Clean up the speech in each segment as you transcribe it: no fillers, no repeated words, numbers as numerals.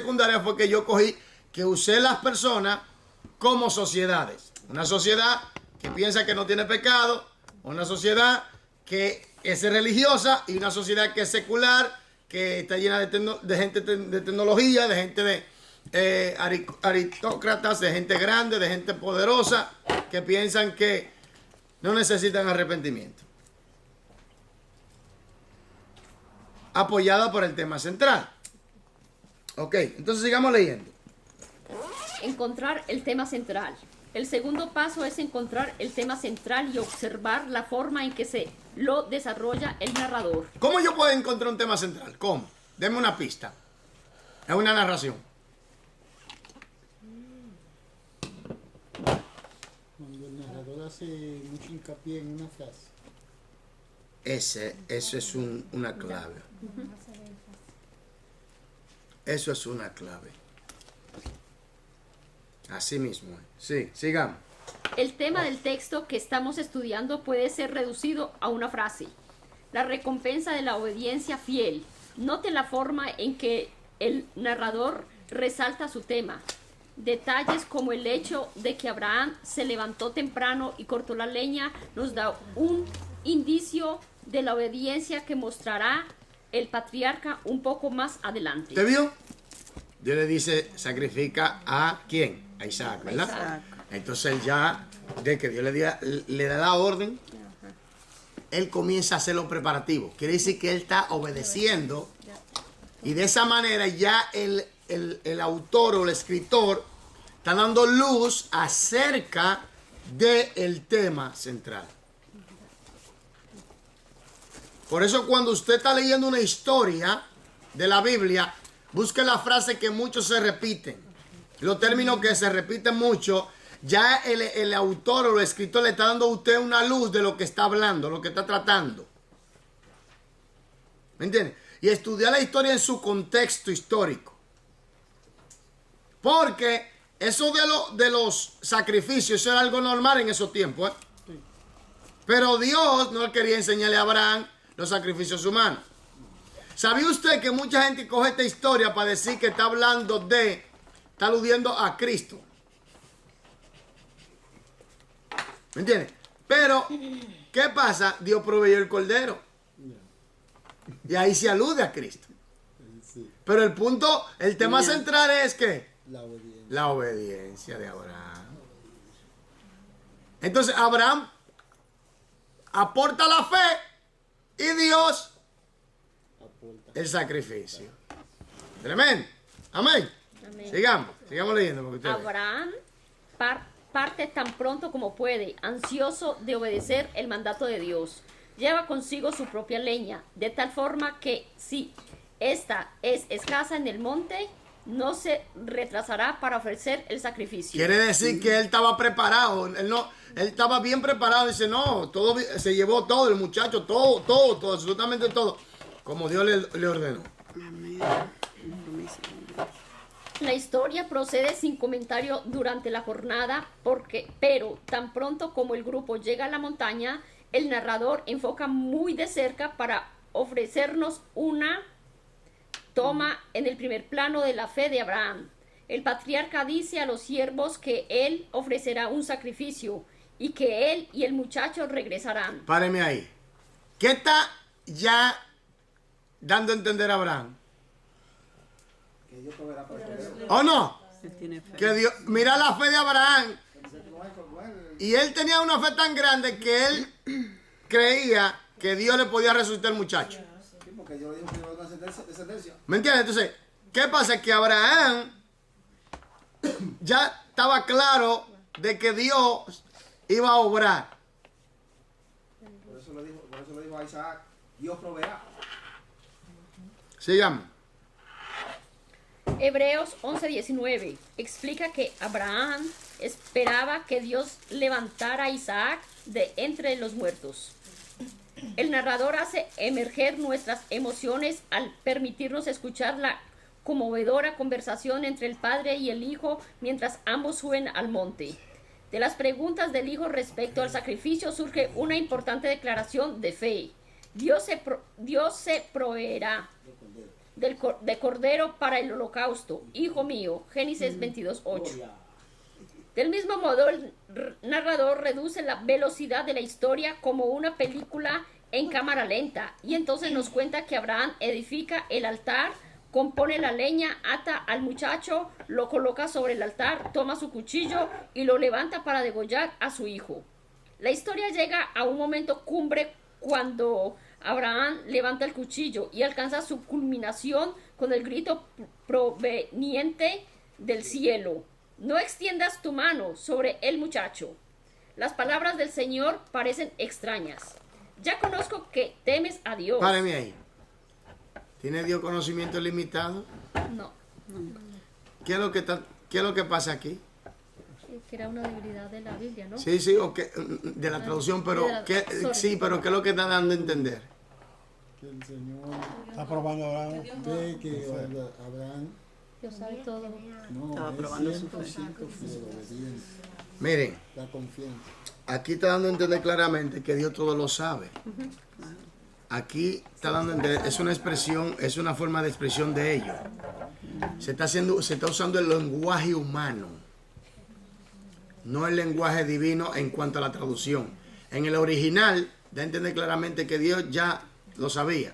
secundaria fue que yo cogí, que usé las personas como sociedades. Una sociedad que piensa que no tiene pecado, una sociedad que es religiosa y una sociedad que es secular, que está llena de gente de tecnología, de gente de aristócratas, de gente grande, de gente poderosa, que piensan que no necesitan arrepentimiento. Apoyada por el tema central. Ok, entonces sigamos leyendo. Encontrar el tema central. El segundo paso es encontrar el tema central y observar la forma en que se lo desarrolla el narrador. ¿Cómo yo puedo encontrar un tema central? ¿Cómo? Deme una pista. Es una narración. Cuando el narrador hace mucho hincapié en una frase. Eso es una clave. Eso es una clave. Así mismo. Sí, sigamos. El tema del texto que estamos estudiando puede ser reducido a una frase. La recompensa de la obediencia fiel. Note la forma en que el narrador resalta su tema. Detalles como el hecho de que Abraham se levantó temprano y cortó la leña nos da un indicio de la obediencia que mostrará el patriarca un poco más adelante. ¿Te vio? Dios le dice, sacrifica a ¿quién? A Isaac, ¿verdad? Isaac. Entonces él ya, de que Dios le da la orden, él comienza a hacer los preparativos. Quiere decir que él está obedeciendo y de esa manera ya el autor o el escritor está dando luz acerca del tema central. Por eso cuando usted está leyendo una historia de la Biblia, busque la frase que muchos se repiten. Los términos que se repiten mucho, ya el autor o el escritor le está dando a usted una luz de lo que está hablando, lo que está tratando. ¿Me entiende? Y estudiar la historia en su contexto histórico. Porque eso de los sacrificios, eso era algo normal en esos tiempos, ¿eh? Sí. Pero Dios no quería enseñarle a Abraham los sacrificios humanos. ¿Sabía usted que mucha gente coge esta historia para decir que está hablando está aludiendo a Cristo? ¿Me entiende? Pero, ¿qué pasa? Dios proveyó el cordero. Y ahí se alude a Cristo. Pero el punto, el tema central es que la obediencia de Abraham. Entonces Abraham aporta la fe y Dios el sacrificio. Tremendo. Amén. Amén. Sigamos leyendo. Porque Abraham parte tan pronto como puede, ansioso de obedecer el mandato de Dios. Lleva consigo su propia leña, de tal forma que si esta es escasa en el monte, no se retrasará para ofrecer el sacrificio. Quiere decir que él estaba preparado. Él estaba bien preparado. Dice, no, se llevó todo, el muchacho, todo, absolutamente todo, como Dios le ordenó. Amén. La historia procede sin comentario durante la jornada, pero tan pronto como el grupo llega a la montaña, el narrador enfoca muy de cerca para ofrecernos una toma en el primer plano de la fe de Abraham. El patriarca dice a los siervos que él ofrecerá un sacrificio y que él y el muchacho regresarán. Páreme ahí. ¿Qué está ya dando a entender a Abraham? Que Dios proveerá para el ¿O no? Él tiene fe. Que Dios, mira la fe de Abraham. Y él tenía una fe tan grande que él creía que Dios le podía resucitar al muchacho. Sí, porque Dios dijo que iba a dar una descendencia. ¿Me entiendes? Entonces, ¿qué pasa? Que Abraham ya estaba claro de que Dios iba a obrar. Por eso le dijo a Isaac, Dios proveerá. Sigamos. Hebreos 11:19 explica que Abraham esperaba que Dios levantara a Isaac de entre los muertos. El narrador hace emerger nuestras emociones al permitirnos escuchar la conmovedora conversación entre el padre y el hijo mientras ambos suben al monte. De las preguntas del hijo respecto al sacrificio surge una importante declaración de fe. Dios se proveerá. de cordero para el holocausto, hijo mío. Génesis 22:8. Del mismo modo, el narrador reduce la velocidad de la historia como una película en cámara lenta, y entonces nos cuenta que Abraham edifica el altar, compone la leña, ata al muchacho, lo coloca sobre el altar, toma su cuchillo y lo levanta para degollar a su hijo. La historia llega a un momento cumbre cuando Abraham levanta el cuchillo y alcanza su culminación con el grito proveniente del cielo: no extiendas tu mano sobre el muchacho. Las palabras del Señor parecen extrañas. Ya conozco que temes a Dios. Páreme ahí. ¿Tiene Dios conocimiento limitado? No. ¿Qué es lo que pasa aquí? Que era una debilidad de la Biblia, ¿no? Sí, de la traducción, pero pero ¿qué es lo que está dando a entender? Que el Señor Está probando a Abraham. ve que Abraham Dios sabe todo. no Estaba es probando su 100% fiel, obediente, Miren, la confianza. aquí está dando a entender claramente que Dios todo lo sabe. Aquí está dando a entender, es una expresión, es una forma de expresión de ello. Se está usando el lenguaje humano, no el lenguaje divino en cuanto a la traducción. En el original da a entender claramente que Dios ya lo sabía,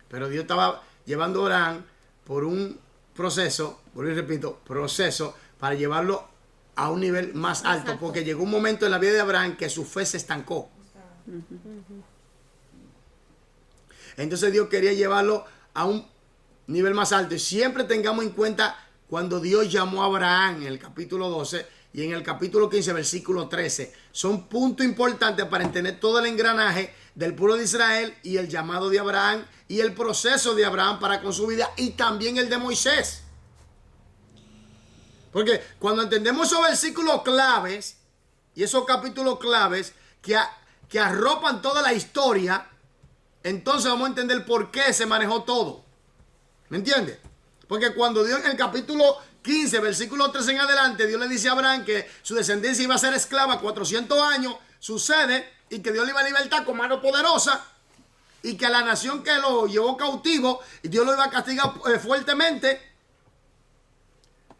pero Dios estaba llevando a Abraham por un proceso, vuelvo y repito, proceso para llevarlo a un nivel más alto, porque llegó un momento en la vida de Abraham que su fe se estancó. Entonces Dios quería llevarlo a un nivel más alto. Y siempre tengamos en cuenta cuando Dios llamó a Abraham en el capítulo 12 y en el capítulo 15, versículo 13. Son puntos importantes para entender todo el engranaje del pueblo de Israel y el llamado de Abraham y el proceso de Abraham para con su vida y también el de Moisés. Porque cuando entendemos esos versículos claves y esos capítulos claves que arropan toda la historia, entonces vamos a entender por qué se manejó todo. ¿Me entiendes? Porque cuando Dios en el capítulo 15, versículo 13 en adelante, Dios le dice a Abraham que su descendencia iba a ser esclava 400 años, sucede, y que Dios le iba a libertar con mano poderosa, y que a la nación que lo llevó cautivo, y Dios lo iba a castigar fuertemente,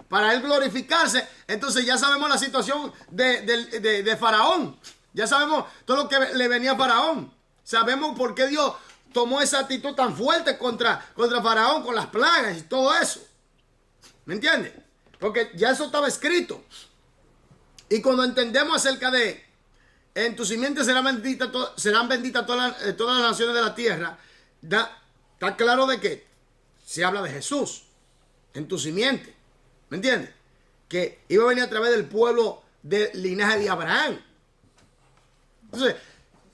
para él glorificarse. Entonces ya sabemos la situación de Faraón. Ya sabemos todo lo que le venía a Faraón. Sabemos por qué Dios tomó esa actitud tan fuerte contra Faraón con las plagas y todo eso. ¿Me entiendes? Porque ya eso estaba escrito. Y cuando entendemos acerca de en tu simiente serán benditas todas las naciones de la tierra, está claro de que se habla de Jesús en tu simiente. ¿Me entiendes? Que iba a venir a través del pueblo del linaje de Abraham. Entonces,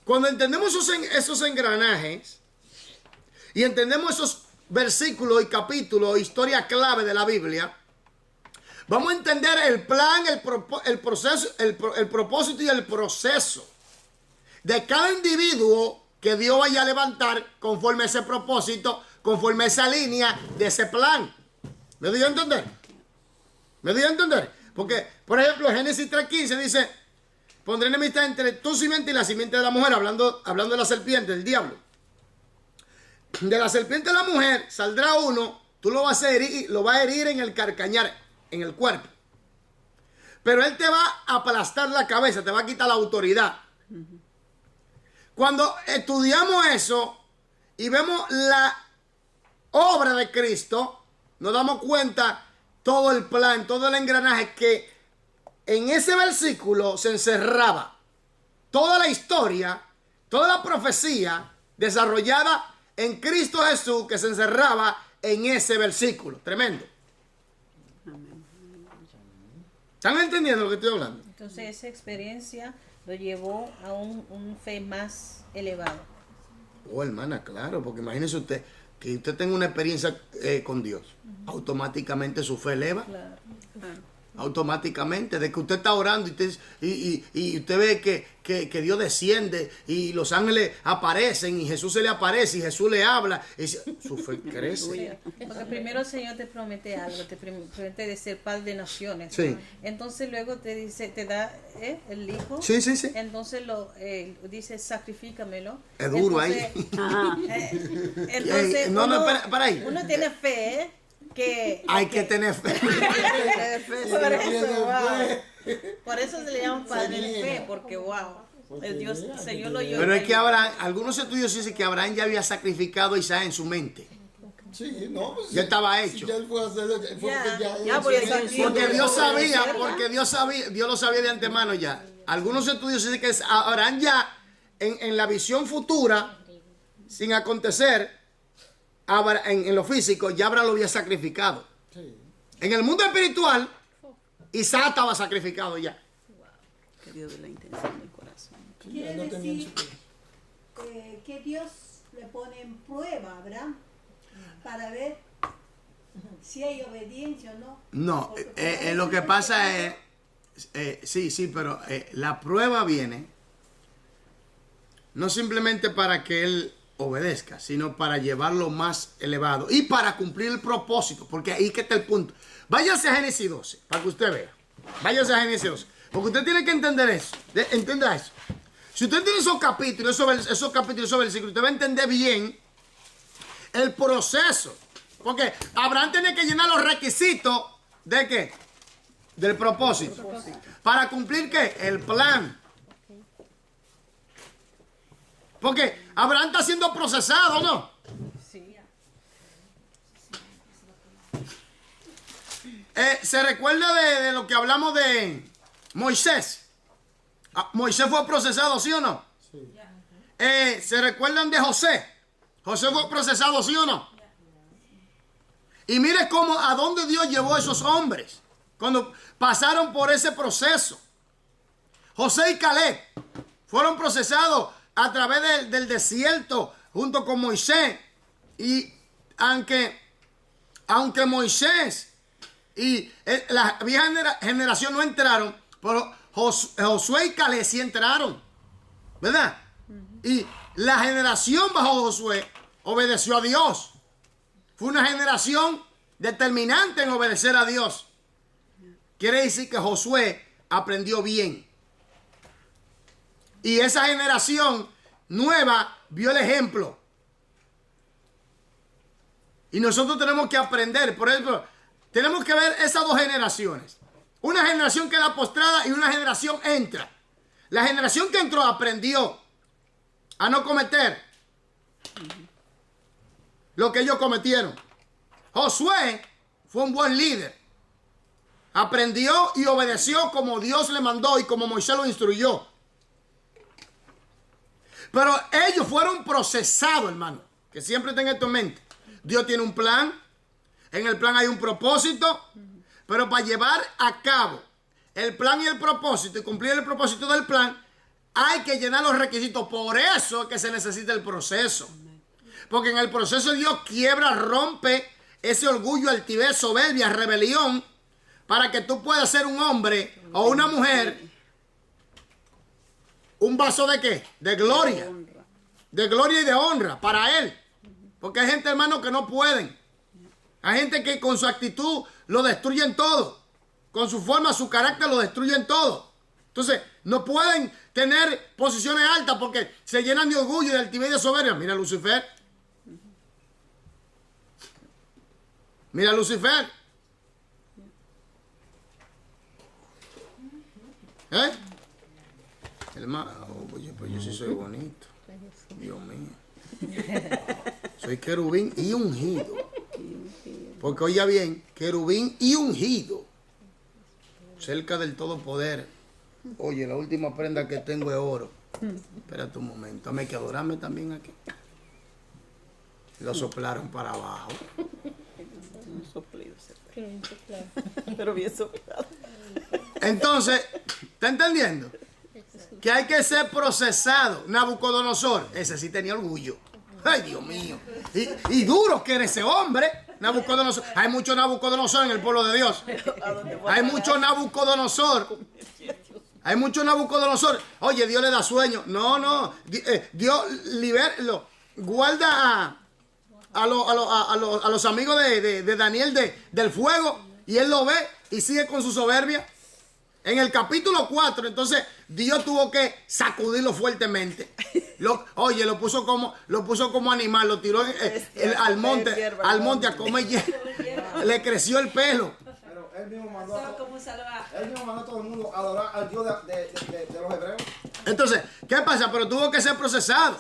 cuando entendemos esos engranajes y entendemos esos versículos y capítulos, historia clave de la Biblia, vamos a entender el plan, el proceso, el propósito y el proceso de cada individuo que Dios vaya a levantar conforme a ese propósito, conforme a esa línea de ese plan. ¿Me doy a entender? ¿Me doy a entender? Porque, por ejemplo, Génesis 3:15 dice: pondré enemistad entre tu simiente y la simiente de la mujer, hablando de la serpiente, del diablo. De la serpiente de la mujer saldrá uno, tú lo vas a herir en el carcañar, en el cuerpo. Pero él te va a aplastar la cabeza, te va a quitar la autoridad. Cuando estudiamos eso y vemos la obra de Cristo, nos damos cuenta todo el plan, todo el engranaje que en ese versículo se encerraba toda la historia, toda la profecía desarrollada en Cristo Jesús, que se encerraba en ese versículo. Tremendo. ¿Están entendiendo lo que estoy hablando? Entonces esa experiencia lo llevó a un fe más elevado. Oh, hermana, claro, porque imagínese usted que usted tenga una experiencia con Dios, automáticamente su fe eleva. Claro. Automáticamente, de que usted está orando y usted ve que Dios desciende y los ángeles aparecen y Jesús se le aparece y Jesús le habla, y su fe crece. Porque primero el Señor te promete algo, te promete de ser padre de naciones. Sí. Entonces luego te dice, te da el hijo. Sí. Entonces dice, sacrifícamelo. Es duro entonces, ahí. Entonces, No, uno, para ahí. uno tiene fe, que Hay que tener fe. por eso, wow. Por eso se le llama padre de fe, porque wow, el Señor lo oyó. Pero es que Abraham, algunos estudios dicen que Abraham ya había sacrificado a Isaac en su mente. Sí, no, pues, Ya estaba hecho. Si ya él fue a hacerlo, fue porque Ya, pues, Porque Dios lo sabía de antemano ya. Algunos estudios dicen que Abraham ya, en la visión futura, sin acontecer, en lo físico, ya Abraham lo había sacrificado. Sí. En el mundo espiritual, Isaac estaba sacrificado ya. Que Dios ve la intención del corazón. Ya no Quiere tenían decir su- que Dios le pone en prueba a Abraham para ver si hay obediencia o no. No, Porque lo que pasa es, sí, pero la prueba viene no simplemente para que él obedezca, sino para llevarlo más elevado y para cumplir el propósito, porque ahí que está el punto. Váyase a Génesis 12, para que usted vea. Váyase a Génesis 12, porque usted tiene que entender eso. Entienda eso. Si usted tiene esos capítulos, esos versículos, usted va a entender bien el proceso. Porque Abraham tenía que llenar los requisitos ¿de qué? Del propósito. ¿Para cumplir qué? El plan. Porque Abraham está siendo procesado, ¿no? Sí. ¿Se recuerda de lo que hablamos de Moisés? Moisés fue procesado, ¿sí o no? Sí. ¿Se recuerdan de José? José fue procesado, ¿sí o no? Y mire cómo, a dónde Dios llevó a esos hombres cuando pasaron por ese proceso. José y Caleb fueron procesados a través del desierto junto con Moisés. Y aunque Moisés y la vieja generación no entraron, pero Josué y Caleb sí entraron, ¿verdad? Y la generación bajo Josué obedeció a Dios. Fue una generación determinante en obedecer a Dios. Quiere decir que Josué aprendió bien. Y esa generación nueva vio el ejemplo. Y nosotros tenemos que aprender. Por ejemplo, tenemos que ver esas dos generaciones. Una generación queda postrada y una generación entra. La generación que entró aprendió a no cometer lo que ellos cometieron. Josué fue un buen líder. Aprendió y obedeció como Dios le mandó y como Moisés lo instruyó. Pero ellos fueron procesados, hermano. Que siempre tengan esto en mente. Dios tiene un plan. En el plan hay un propósito. Pero para llevar a cabo el plan y el propósito y cumplir el propósito del plan, hay que llenar los requisitos. Por eso es que se necesita el proceso. Porque en el proceso Dios quiebra, rompe ese orgullo, altivez, soberbia, rebelión, para que tú puedas ser un hombre o una mujer, un vaso de qué? De gloria. De gloria y de honra para Él. Porque hay gente, hermano, que no pueden. Hay gente que con su actitud lo destruyen todo. Con su forma, su carácter lo destruyen todo. Entonces, no pueden tener posiciones altas porque se llenan de orgullo y de altivez y de soberbia. Mira Lucifer. Mira Lucifer. ¿Eh? Hermano, pues yo sí soy bonito. Dios mío. Soy querubín y ungido. Porque oiga bien, querubín y ungido. Cerca del todopoder. Oye, la última prenda que tengo es oro. Espérate un momento. Hay que adorarme también aquí. Lo soplaron para abajo. Un soplido. Pero bien soplado. Entonces, ¿está entendiendo? Que hay que ser procesado. Nabucodonosor, ese sí tenía orgullo. Ay, Dios mío. Y duro que era ese hombre. Nabucodonosor. Hay mucho Nabucodonosor en el pueblo de Dios. Hay mucho Nabucodonosor. Hay mucho Nabucodonosor. Oye, Dios le da sueño. No. Dios guarda a los amigos de Daniel del fuego. Y él lo ve y sigue con su soberbia. En el capítulo 4, entonces, Dios tuvo que sacudirlo fuertemente. Lo puso como animal, lo tiró al monte a comer hierba. Le creció el pelo. Pero él mismo mandó a Como salvaje. todo el mundo a adorar al Dios de los hebreos. Entonces, ¿qué pasa? Pero tuvo que ser procesado.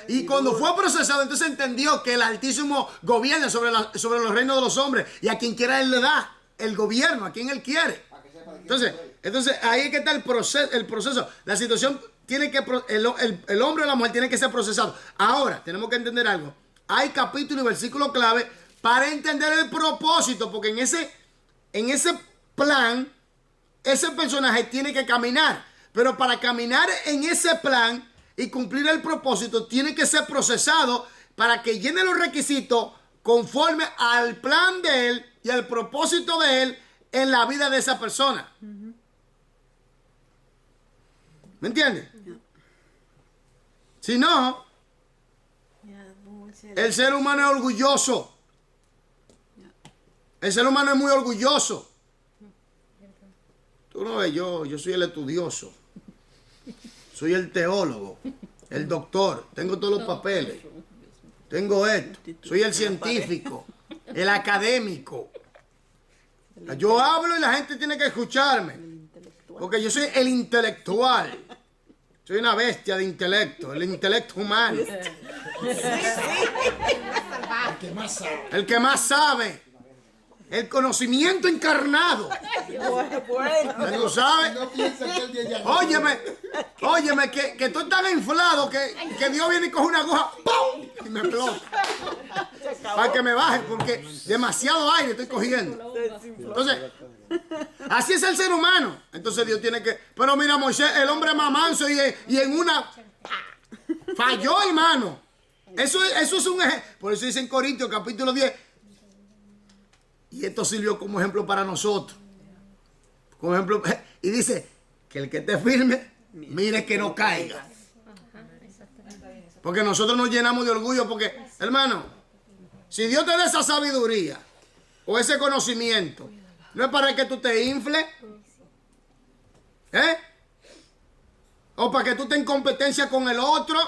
Y cuando fue procesado, entonces entendió que el Altísimo gobierna sobre los reinos de los hombres. Y a quien quiera él le da el gobierno, a quien él quiere. Entonces ahí es que está el proceso. La situación tiene que, el hombre o la mujer tiene que ser procesado. Ahora, tenemos que entender algo. Hay capítulo y versículo clave para entender el propósito, porque en ese plan, ese personaje tiene que caminar. Pero para caminar en ese plan y cumplir el propósito, tiene que ser procesado para que llene los requisitos conforme al plan de él y al propósito de él en la vida de esa persona. ¿Me entiendes? Si no, el ser humano es orgulloso. El ser humano es muy orgulloso. Tú no ves, yo soy el estudioso. Soy el teólogo, el doctor. Tengo todos los papeles. Tengo esto. Soy el científico, el académico. Yo hablo y la gente tiene que escucharme. Porque yo soy el intelectual. Soy una bestia de intelecto. El intelecto humano. El que más sabe. El que más sabe. El conocimiento encarnado. Bueno. ¿Tú sabes? No piensa que el día ya. Óyeme, que tú estás inflado que Dios viene y coge una aguja, ¡pum! Y me explota. Para que me baje, porque demasiado aire estoy cogiendo. Entonces, así es el ser humano. Entonces Dios tiene que... Pero mira, Moisés, el hombre más manso y en una... Falló, hermano. Eso es un ejemplo. Por eso dice en Corintios, capítulo 10. Y esto sirvió como ejemplo para nosotros. Como ejemplo, y dice que el que esté firme, mire que no caiga. Porque nosotros nos llenamos de orgullo. Porque, hermano, si Dios te da esa sabiduría o ese conocimiento, no es para que tú te infles, o para que tú estés en competencia con el otro.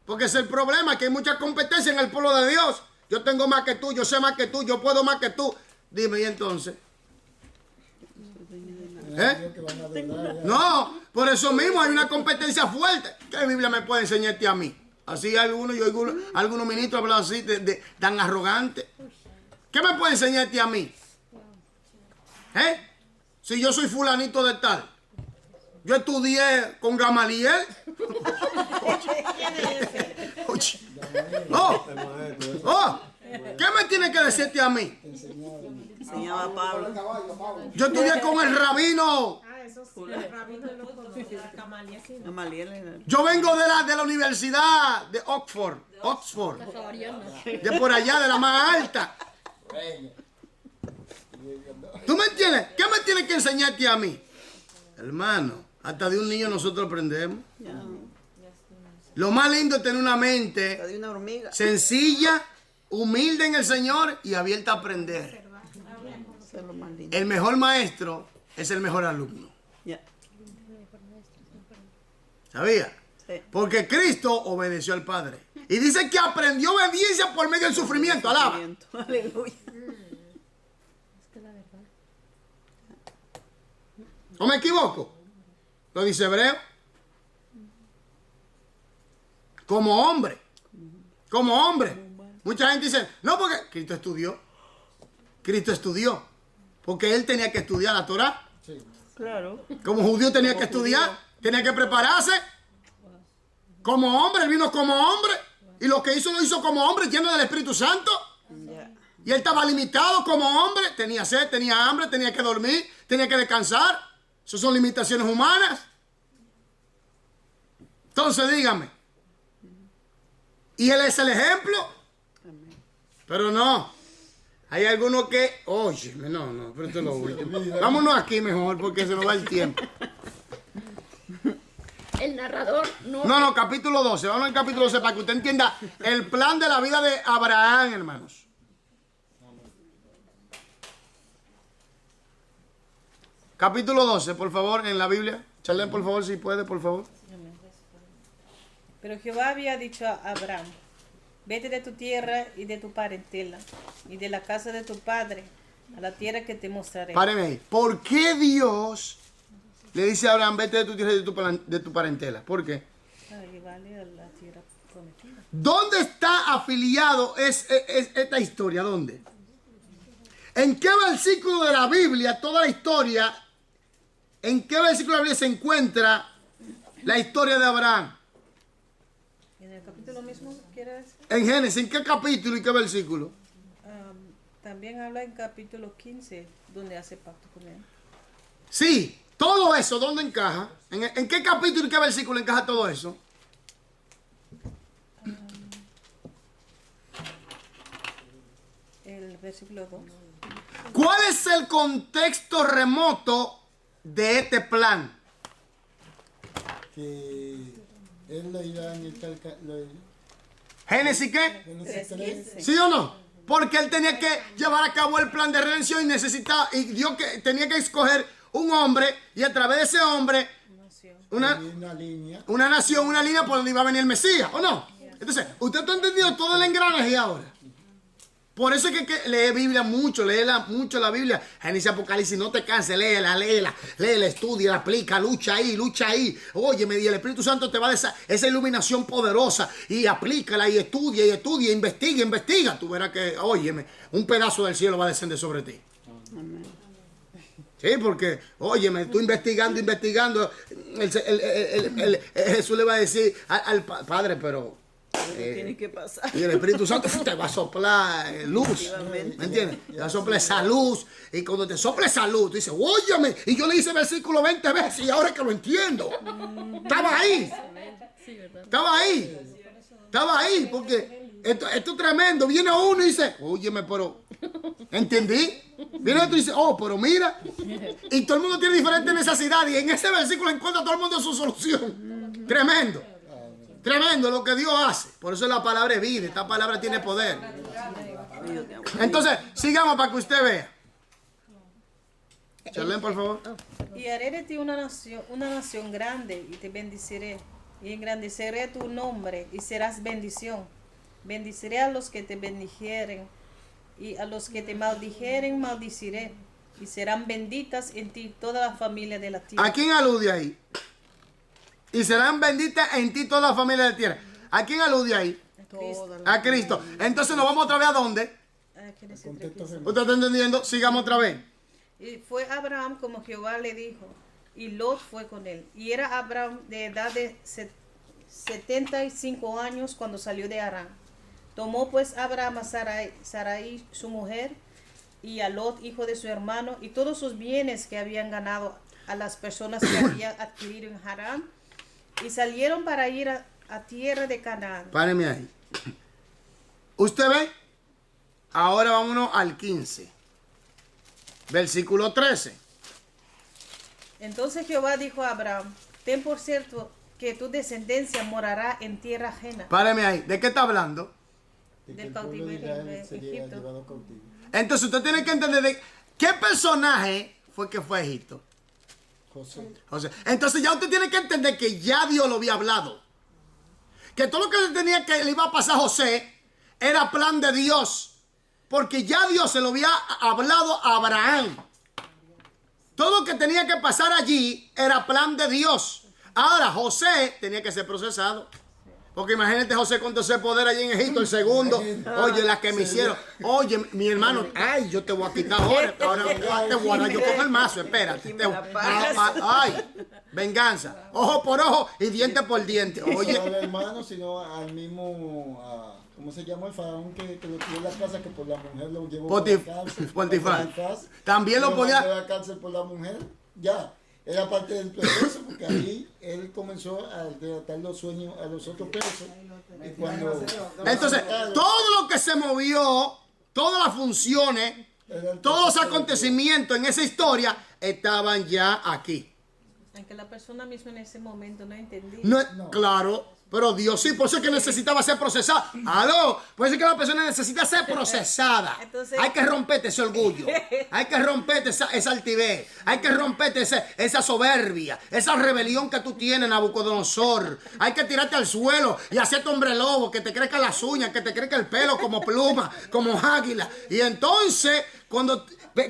Porque es el problema, que hay mucha competencia en el pueblo de Dios. Yo tengo más que tú, yo sé más que tú, yo puedo más que tú. Dime, ¿y entonces? No, por eso mismo hay una competencia fuerte. ¿Qué Biblia me puede enseñarte a mí? Así algunos ministros hablan así, tan arrogantes. ¿Qué me puede enseñarte a mí? Si yo soy fulanito de tal. Yo estudié con Gamaliel. ¿Qué me tiene que decirte a mí? Enseñaba a Pablo. Yo estudié con el rabino. Gamaliel. Yo vengo de la universidad de Oxford. De por allá, de la más alta. ¿Tú me entiendes? ¿Qué me tiene que enseñarte a mí? Hermano, hasta de un niño nosotros aprendemos. Lo más lindo es tener una mente De una hormiga. sencilla, humilde en el Señor y abierta a aprender. Eso es lo más lindo. El mejor maestro es el mejor alumno. Ya. ¿Sabía? Sí. Porque Cristo obedeció al Padre. Y dice que aprendió obediencia por medio del sufrimiento. Alaba. Aleluya. ¿No me equivoco? Lo dice Hebreo. Como hombre. Como hombre. Mucha gente dice, no, porque Cristo estudió. Cristo estudió. Porque él tenía que estudiar la Torah. Sí. Claro. Como judío tenía que estudiar. Tenía que prepararse. Como hombre, él vino como hombre. Y lo que hizo, lo hizo como hombre, lleno del Espíritu Santo. Ya. Y él estaba limitado como hombre. Tenía sed, tenía hambre, tenía que dormir, tenía que descansar. Esas son limitaciones humanas. Entonces dígame. ¿Y él es el ejemplo? Pero no. Hay algunos que... Oye, no, pero esto es lo último. Vámonos aquí mejor porque se nos va el tiempo. El narrador no... No, capítulo 12. Vamos al capítulo 12 para que usted entienda el plan de la vida de Abraham, hermanos. Capítulo 12, por favor, en la Biblia. Charlen, por favor, si puede, por favor. Pero Jehová había dicho a Abraham, vete de tu tierra y de tu parentela y de la casa de tu padre a la tierra que te mostraré. Páreme ahí. ¿Por qué Dios le dice a Abraham, vete de tu tierra y de tu parentela? ¿Por qué? Para llevarle a la tierra prometida. ¿Dónde está afiliado esta historia? ¿Dónde? ¿En qué versículo de la Biblia, toda la historia, en qué versículo de la Biblia se encuentra la historia de Abraham? ¿En el capítulo mismo quieres decir? En Génesis, ¿en qué capítulo y qué versículo? También habla en capítulo 15, donde hace pacto con él. Sí, todo eso, ¿dónde encaja? ¿En qué capítulo y qué versículo encaja todo eso? El versículo 2. ¿Cuál es el contexto remoto de este plan? Que él le irá en el ¿Génesis qué? Génesis 3. ¿Sí o no? Porque él tenía que llevar a cabo el plan de redención y necesitaba, y Dios que tenía que escoger un hombre, y a través de ese hombre, una línea. nación, una línea por donde iba a venir el Mesías, ¿o no? Entonces, usted está entendiendo todo el engranaje ahora. Por eso es que lee Biblia mucho, mucho la Biblia. Génesis, Apocalipsis, no te canses, léela, estudia, aplica, lucha ahí. Óyeme, y el Espíritu Santo te va a dar esa iluminación poderosa y aplícala y estudia, investiga. Tú verás que, óyeme, un pedazo del cielo va a descender sobre ti. Sí, porque, óyeme, tú investigando, Jesús le va a decir al Padre, pero... tiene que pasar. Y el Espíritu Santo te va a soplar luz. ¿Me entiendes? Te va a soplar esa luz. Y cuando te sopla esa luz, tú dices, óyeme. Y yo le hice el versículo 20 veces y ahora es que lo entiendo. Estaba ahí. Estaba ahí. Porque esto es tremendo. Viene uno y dice, óyeme, pero ¿entendí? Viene otro y dice, oh, pero mira. Y todo el mundo tiene diferentes necesidades. Y en ese versículo encuentra todo el mundo su solución. Tremendo. Tremendo lo que Dios hace. Por eso la palabra es vida. Esta palabra tiene poder. Entonces, sigamos para que usted vea. Charlene, por favor. Y haré de ti una nación grande y te bendeciré. Y engrandeceré tu nombre y serás bendición. Bendiciré a los que te bendijeren y a los que te maldijeren maldiciré. Y serán benditas en ti toda la familia de la tierra. ¿A quién alude ahí? Y serán benditas en ti toda la familia de la tierra. ¿A quién alude ahí? A Cristo. Entonces nos vamos otra vez a dónde. ¿Usted está entendiendo? Sigamos otra vez. Y fue Abraham como Jehová le dijo, y Lot fue con él. Y era Abraham de edad de 75 años cuando salió de Harán. Tomó pues Abraham a Sarai su mujer, y a Lot, hijo de su hermano, y todos sus bienes que habían ganado a las personas que había adquirido en Harán, y salieron para ir a tierra de Canaán. Páreme ahí. ¿Usted ve? Ahora vámonos al 15. Versículo 13. Entonces Jehová dijo a Abraham, ten por cierto que tu descendencia morará en tierra ajena. Páreme ahí. ¿De qué está hablando? Del cautiverio de Egipto. Entonces usted tiene que entender de qué personaje fue que fue a Egipto. José. Entonces ya usted tiene que entender que ya Dios lo había hablado. Que todo lo que le iba a pasar a José era plan de Dios. Porque ya Dios se lo había hablado a Abraham. Todo lo que tenía que pasar allí era plan de Dios. Ahora José tenía que ser procesado. Porque imagínate José con todo ese poder allí en Egipto, el segundo. Oye, la que me hicieron. Oye, mi hermano, ay, yo te voy a quitar ahora. Ahora te voy a dar yo con el mazo, espérate. Ay, venganza. Ojo por ojo y diente por diente. Oye. No al hermano, sino al mismo, ¿cómo se llama el faraón que lo tiró en la casa, que por la mujer lo llevó a la cárcel? Potifar. También lo podía. a la cárcel por la mujer. Ya. era parte del proceso, porque ahí él comenzó a dar los sueños a los otros presos. Y cuando Entonces, todo lo que se movió, todas las funciones, todos los acontecimientos en esa historia estaban ya aquí. Aunque la persona misma en ese momento no entendía. No, claro, pero Dios sí, por eso es que necesitaba ser procesada. ¡Aló! Por eso es que la persona necesita ser procesada. Entonces- Hay que romperte ese orgullo. Hay que romperte esa altivez. Hay que romperte esa soberbia. Esa rebelión que tú tienes, Nabucodonosor. Hay que tirarte al suelo y hacerte hombre lobo, que te crezcan las uñas, que te crezca el pelo como pluma, como águila. Y entonces, cuando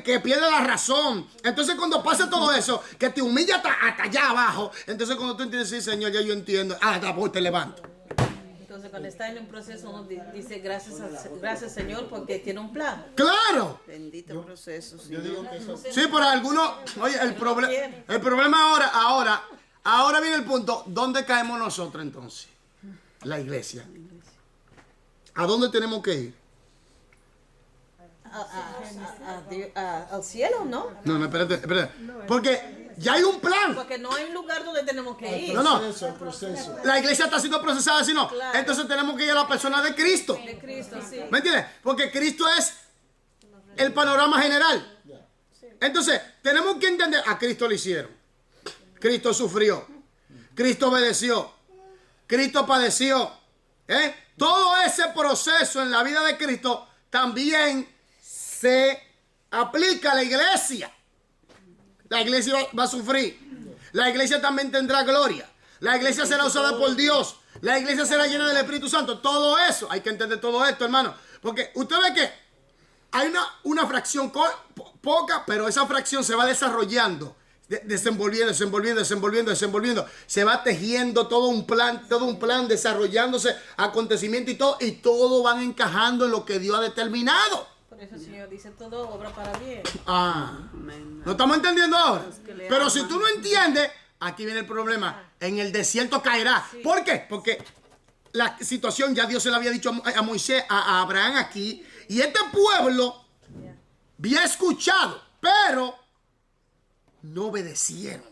que pierde la razón. Entonces cuando pasa todo eso, que te humilla hasta allá abajo, entonces cuando tú entiendes, sí, Señor, ya yo entiendo, pues te levanto. Entonces cuando está en un proceso uno dice gracias Señor porque tiene un plan. ¡Claro! Bendito proceso, yo Señor. digo que eso Sí, pero algunos, oye, el problema ahora viene el punto, ¿dónde caemos nosotros entonces? La iglesia. ¿A dónde tenemos que ir? Al cielo, ¿no? No, espérate. Porque ya hay un plan. Porque no hay un lugar donde tenemos que ir. No. el proceso. La iglesia está siendo procesada, si no. Claro. Entonces tenemos que ir a la persona de Cristo. De Cristo, sí. ¿Me entiendes? Porque Cristo es el panorama general. Entonces, tenemos que entender, a Cristo le hicieron. Cristo sufrió. Cristo obedeció. Cristo padeció. Todo ese proceso en la vida de Cristo también se aplica a la iglesia. La iglesia va a sufrir. La iglesia también tendrá gloria. La iglesia será usada por Dios. La iglesia será llena del Espíritu Santo. Todo eso, hay que entender todo esto, hermano. Porque usted ve que hay una fracción poca, pero esa fracción se va desarrollando, desenvolviendo. Se va tejiendo todo un plan desarrollándose, acontecimientos y todo van encajando en lo que Dios ha determinado. Por eso el Señor dice todo obra para bien. Amén. ¿No estamos entendiendo ahora? que le Pero aman. si tú no entiendes, aquí viene el problema. En el desierto caerá. ¿Por qué? Porque la situación ya Dios se la había dicho a Moisés, a Abraham aquí. Y este pueblo había escuchado, pero no obedecieron.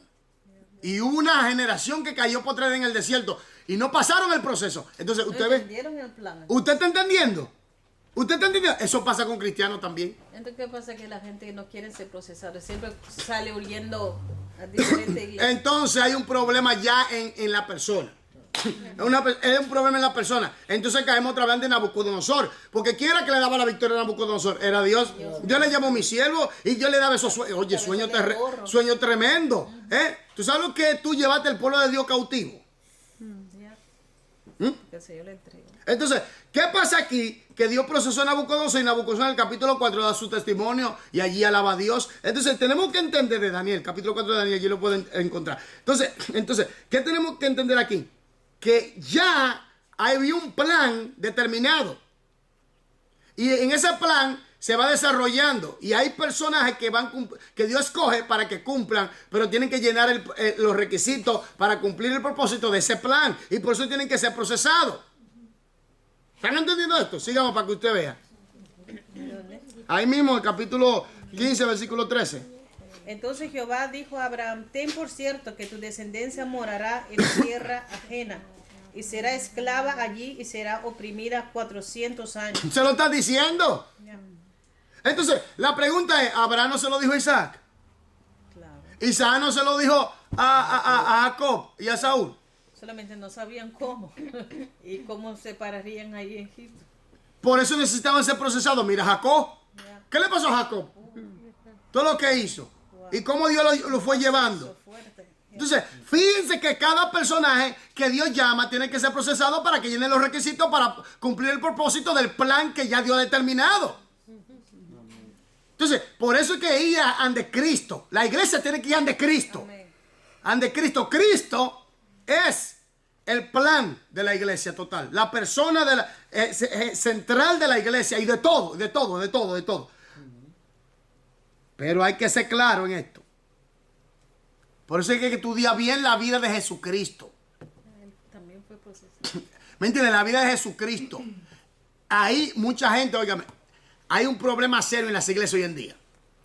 Y hubo una generación que cayó por tres en el desierto y no pasaron el proceso. Entonces, No usted ve, entendieron el plan. ¿usted está entendiendo? ¿Usted está entendiendo? Eso pasa con cristianos también. Entonces, ¿qué pasa? Que la gente no quiere ser procesada. Siempre sale huyendo a diferentes iglesias. Entonces hay un problema ya en la persona. Es un problema en la persona. Entonces caemos otra vez ante Nabucodonosor. Porque ¿quién era que le daba la victoria a Nabucodonosor? Era Dios. Dios le llamó a mi siervo y yo le daba esos sueños. Oye, sueño tremendo. ¿Tú sabes lo que tú llevaste al pueblo de Dios cautivo? Que el Señor le entrega. Entonces, ¿qué pasa aquí? Que Dios procesó a Nabucodonosor y Nabucodonosor en el capítulo 4 da su testimonio y allí alaba a Dios. Entonces, tenemos que entender de Daniel, capítulo 4 de Daniel, allí lo pueden encontrar. Entonces, ¿qué tenemos que entender aquí? Que ya había un plan determinado. Y en ese plan se va desarrollando. Y hay personajes que Dios escoge para que cumplan, pero tienen que llenar los requisitos para cumplir el propósito de ese plan. Y por eso tienen que ser procesados. ¿Están entendiendo esto? Sigamos para que usted vea. Ahí mismo, el capítulo 15, versículo 13. Entonces Jehová dijo a Abraham: ten por cierto que tu descendencia morará en tierra ajena y será esclava allí y será oprimida 400 años. ¿Se lo está diciendo? Entonces, la pregunta es, ¿Abraham no se lo dijo a Isaac? Claro. Isaac no se lo dijo a Jacob y a Saúl. Solamente no sabían cómo y cómo se pararían allí en Egipto. Por eso necesitaban ser procesados. Mira, Jacob. ¿Qué le pasó a Jacob? Todo lo que hizo. Y cómo Dios lo fue llevando. Fuerte. Entonces, fíjense que cada personaje que Dios llama tiene que ser procesado para que llene los requisitos para cumplir el propósito del plan que ya Dios ha determinado. Entonces, por eso es que ir ante Cristo. La iglesia tiene que ir ante Cristo. Amén. Ante Cristo. Cristo es el plan de la iglesia total. La persona central de la iglesia y de todo. Pero hay que ser claro en esto. Por eso hay que estudiar bien la vida de Jesucristo. Él también fue procesado. ¿Me entiendes? La vida de Jesucristo. Ahí mucha gente, óigame, hay un problema serio en las iglesias hoy en día.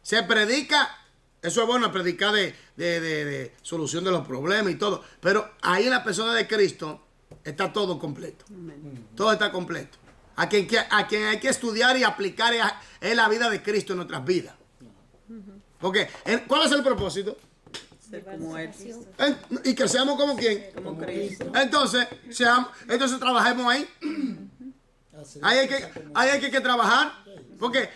Se predica Eso es bueno, predicar de solución de los problemas y todo. Pero ahí en la persona de Cristo está todo completo. Todo está completo. A quien hay que estudiar y aplicar es la vida de Cristo en nuestras vidas. Porque, ¿cuál es el propósito? Ser como Él. Y que seamos como quién. Como Cristo. Entonces trabajemos ahí. Ahí hay que trabajar. Porque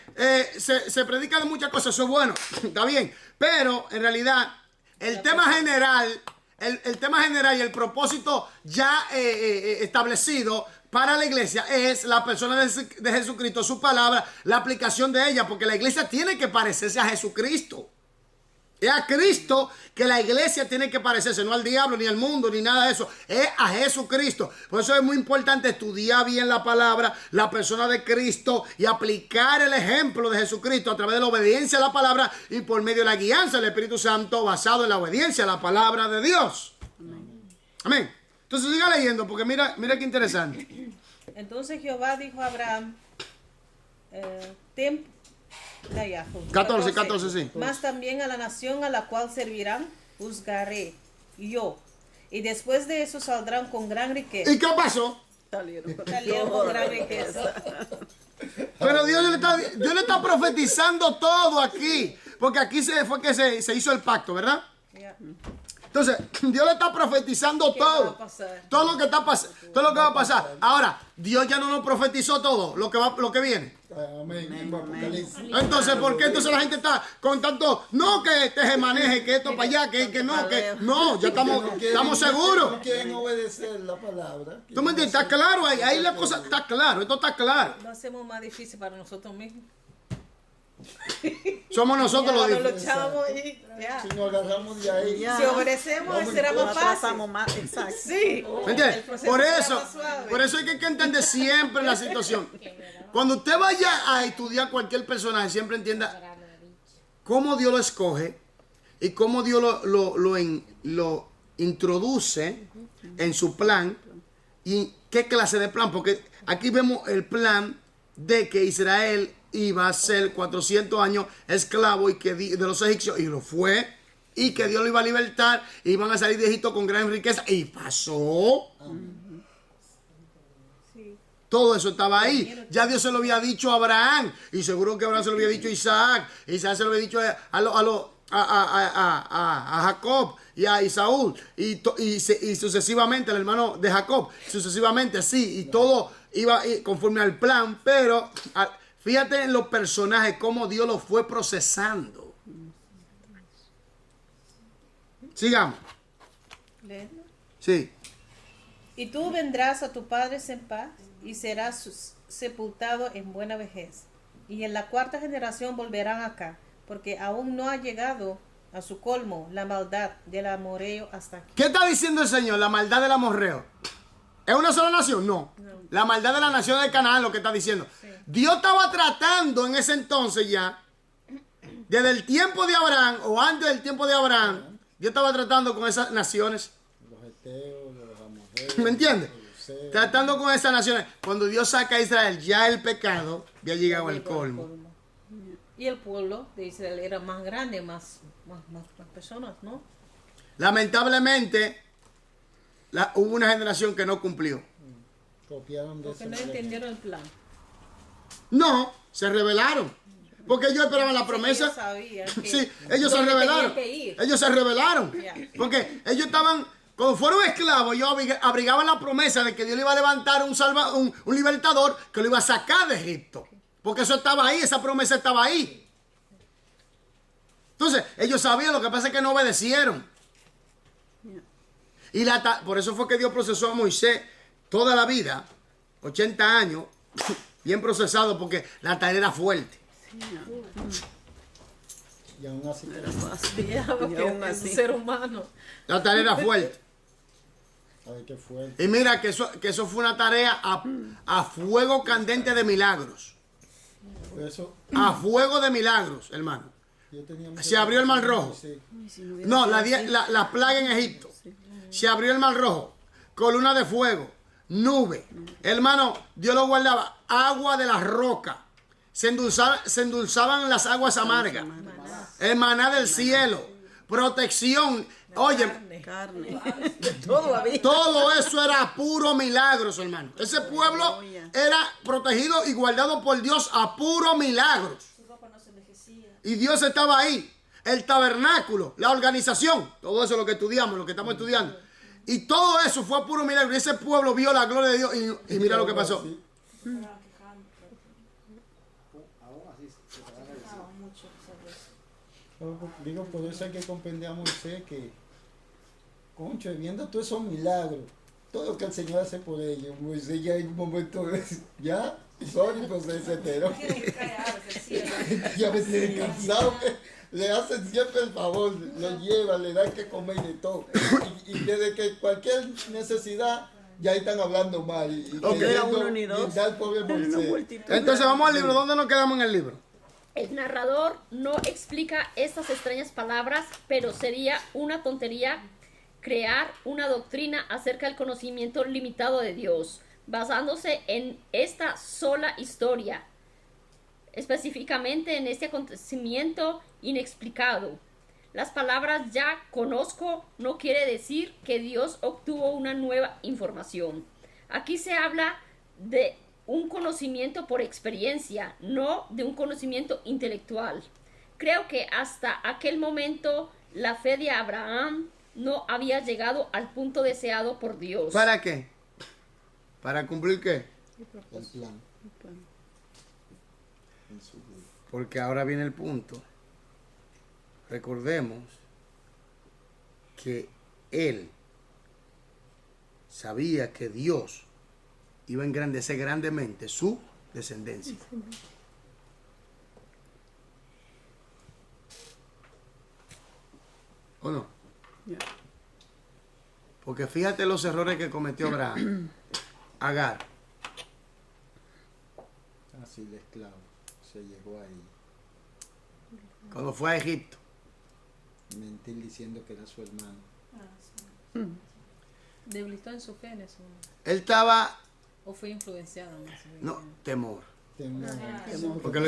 se predica de muchas cosas, eso es bueno, está bien. Pero en realidad, el tema general y el propósito ya establecido para la iglesia es la persona de Jesucristo, su palabra, la aplicación de ella, porque la iglesia tiene que parecerse a Jesucristo. Es a Cristo que la iglesia tiene que parecerse, no al diablo, ni al mundo, ni nada de eso. Es a Jesucristo. Por eso es muy importante estudiar bien la palabra, la persona de Cristo y aplicar el ejemplo de Jesucristo a través de la obediencia a la palabra y por medio de la guianza del Espíritu Santo basado en la obediencia a la palabra de Dios. Amén. Entonces siga leyendo porque mira qué interesante. Entonces Jehová dijo a Abraham, 14, sí. Mas también a la nación a la cual servirán, juzgaré yo. Y después de eso saldrán con gran riqueza. ¿Y qué pasó? Salieron con gran riqueza. Pero Dios le está profetizando todo aquí. Porque aquí fue que se hizo el pacto, ¿verdad? Ya. Entonces, Dios le está profetizando ¿Qué todo. va a pasar? Todo lo que está todo lo que va a pasar. Ahora, Dios ya no nos profetizó todo lo que viene. Amén. Apocalipsis. Entonces, ¿por qué entonces la gente está con tanto? No, que se maneje, que esto para allá, que no, que no, ya estamos seguros. No quieren obedecer la palabra. ¿Tú me entiendes? Está claro, ahí la cosa está claro, esto está claro. Lo hacemos más difícil para nosotros mismos. Somos nosotros los Cuando difíciles. luchamos y ya. Si nos agarramos de ahí, Ya. Si obedecemos, será más fácil. Tratamos más, exacto. Sí. ¿Me entiendes? El proceso Por será eso, más suave. por eso hay que entender siempre la situación. Cuando usted vaya a estudiar cualquier personaje, siempre entienda cómo Dios lo escoge y cómo Dios lo introduce en su plan y qué clase de plan. Porque aquí vemos el plan de que Israel iba a ser 400 años esclavo y que de los egipcios, y lo fue, y que Dios lo iba a libertar, y iban a salir de Egipto con gran riqueza, y pasó. Todo eso estaba ahí. Ya Dios se lo había dicho a Abraham, y seguro que Abraham se lo había dicho a Isaac, Isaac se lo había dicho a Jacob y a Isaú, y sucesivamente, el hermano de Jacob, sucesivamente así, y todo iba conforme al plan, pero fíjate en los personajes, cómo Dios los fue procesando. Sigamos. Sí. Y tú vendrás a tu padre en paz y serás sepultado en buena vejez. Y en la cuarta generación volverán acá, porque aún no ha llegado a su colmo la maldad del amorreo hasta aquí. ¿Qué está diciendo el Señor? La maldad del amorreo. ¿Es una sola nación? No. La maldad de la nación de Canaán, lo que está diciendo. Sí. Dios estaba tratando en ese entonces ya, desde el tiempo de Abraham o antes del tiempo de Abraham, Dios estaba tratando con esas naciones. los heteos, los amorreos, ¿Me entiendes? los jebuseos. Tratando con esas naciones. Cuando Dios saca a Israel, ya el pecado había llegado al colmo. Y el pueblo de Israel era más grande, más personas, ¿no? Lamentablemente, hubo una generación que no cumplió. Copiaron de Porque ese no modelo. entendieron el plan. No, se rebelaron. Porque ellos esperaban la promesa. Ellos sabían que Sí, ellos se dónde rebelaron. tenían que ir. Ellos se rebelaron. Ya. Porque ellos estaban, cuando fueron esclavos, ellos abrigaban la promesa de que Dios le iba a levantar un libertador que lo iba a sacar de Egipto. Porque eso estaba ahí, esa promesa estaba ahí. Entonces, ellos sabían, lo que pasa es que no obedecieron. Y por eso fue que Dios procesó a Moisés toda la vida, 80 años, bien procesado, porque la tarea era fuerte. Y aún así, Ya, porque aún es así. un ser humano. La tarea era fuerte. ¿sabe qué fue? Y mira que eso fue una tarea a fuego candente de milagros. Por eso A fuego de milagros, hermano. yo tenía Se abrió el Mar Rojo. Sí. No, la plaga en Egipto. Se abrió el Mar Rojo. Columna de fuego. Nube. Hermano, Dios lo guardaba. Agua de la roca. se endulzaban las aguas amargas. El maná del cielo, protección. Oye, Carne. De todo había. todo eso era puro milagros, hermano. Ese pueblo era protegido y guardado por Dios a puro milagros. Y Dios estaba ahí. El tabernáculo, la organización, todo eso es lo que estudiamos, lo que estamos estudiando. Y todo eso fue puro milagro. Y ese pueblo vio la gloria de Dios y mira lo que pasó. Aún así se te va a reducir. Digo, por eso hay que comprender a Moisés que, concho, viendo todos esos milagros, todo lo que el Señor hace por ellos, Moisés ya en un momento, ya, sorry, pues se enteró. Ya me tiene cansado, le hacen siempre el favor, lo llevan, le dan que comer y de todo. Y desde que cualquier necesidad, ya están hablando mal. Y Ok. Era uno ni dos. lindar al pobre Era una Moisés. multitud. Entonces vamos al libro. ¿Dónde nos quedamos en el libro? El narrador no explica estas extrañas palabras, pero sería una tontería crear una doctrina acerca del conocimiento limitado de Dios, basándose en esta sola historia, específicamente en este acontecimiento inexplicado. Las palabras "ya conozco" no quiere decir que Dios obtuvo una nueva información. Aquí se habla de un conocimiento por experiencia, no de un conocimiento intelectual. Creo que hasta aquel momento la fe de Abraham no había llegado al punto deseado por Dios. ¿Para qué? ¿Para cumplir qué? El plan. En su vida. Porque ahora viene el punto. Recordemos que él sabía que Dios iba a engrandecer grandemente su descendencia. ¿O no? Ya. Porque fíjate los errores que cometió Abraham. Agar. Así de esclavo. Se llegó ahí. Cuando fue a Egipto. Mentir diciendo que era su hermano. Debilitó en su fe en eso. Él estaba, O fue influenciado en eso. no, temor. Temor. Porque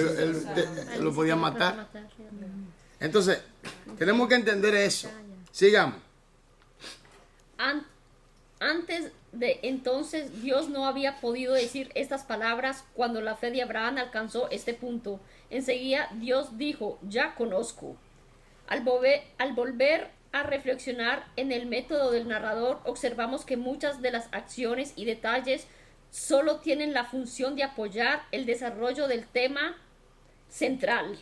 lo podían matar. Entonces, tenemos que entender eso. Sigamos. Antes de entonces, Dios no había podido decir estas palabras cuando la fe de Abraham alcanzó este punto. Enseguida Dios dijo: "Ya conozco". Al volver a reflexionar en el método del narrador, observamos que muchas de las acciones y detalles solo tienen la función de apoyar el desarrollo del tema central.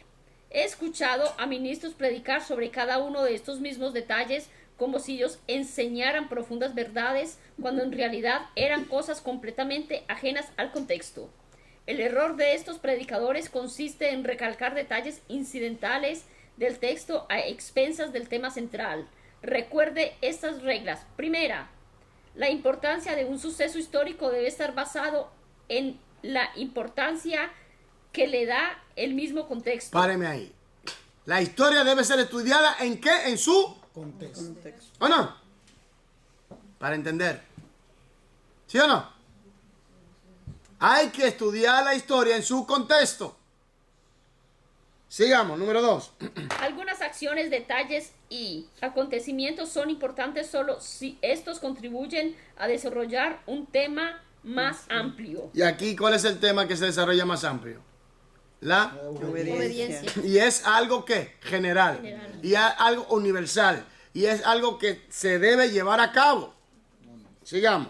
He escuchado a ministros predicar sobre cada uno de estos mismos detalles como si ellos enseñaran profundas verdades, cuando en realidad eran cosas completamente ajenas al contexto. El error de estos predicadores consiste en recalcar detalles incidentales del texto a expensas del tema central. Recuerde estas reglas. Primera, la importancia de un suceso histórico debe estar basado en la importancia que le da el mismo contexto. Páreme ahí. La historia debe ser estudiada ¿en qué? En su Contexto. Contexto. ¿o no? Para entender. ¿Sí o no? Hay que estudiar la historia en su contexto. Sigamos, número 2. Algunas acciones, detalles y acontecimientos son importantes solo si estos contribuyen a desarrollar un tema más amplio. Y aquí, ¿cuál es el tema que se desarrolla más amplio? La Obediencia. y es algo que general, General. y es algo universal, y es algo que se debe llevar a cabo. Sigamos.